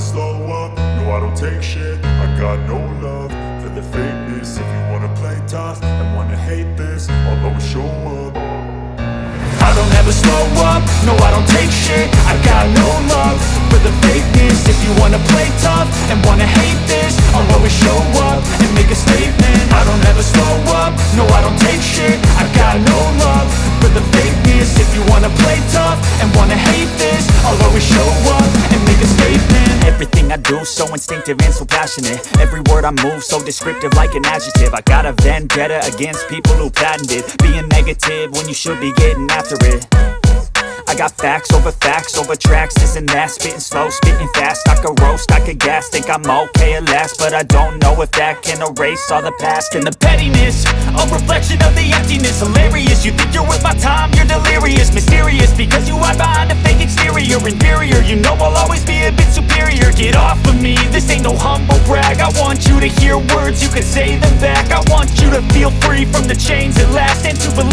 slow up, no I don't take shit. I got no love for the fakeness. If you wanna play tough and wanna hate this, I'll always show up. I don't ever slow up, no I don't take shit. I got no love for the fakeness. If you wanna play tough and wanna hate this, I'll always show up and make a statement. I don't ever slow up, no I don't take shit. I got no love for the fakeness. If you wanna play tough and wanna hate this, I'll always show up and make a statement. Everything I do so instinctive and so passionate. Every word I move so descriptive like an adjective. I got a vendetta against people who patented being negative when you should be getting after it. I got facts over tracks, this and that. Spitting slow, spitting fast, I could roast, I could gas. Think I'm okay at last, but I don't know if that can erase all the past. And the pettiness, a reflection of the emptiness. Hilarious, you think you're worth my time, you're delirious. Mysterious, because you hide behind a fake exterior. Inferior, you know I'll always be a bit superior. Get off of me, this ain't no humble brag. I want you to hear words, you can say them back. I want you to feel free from the chains that last, and to believe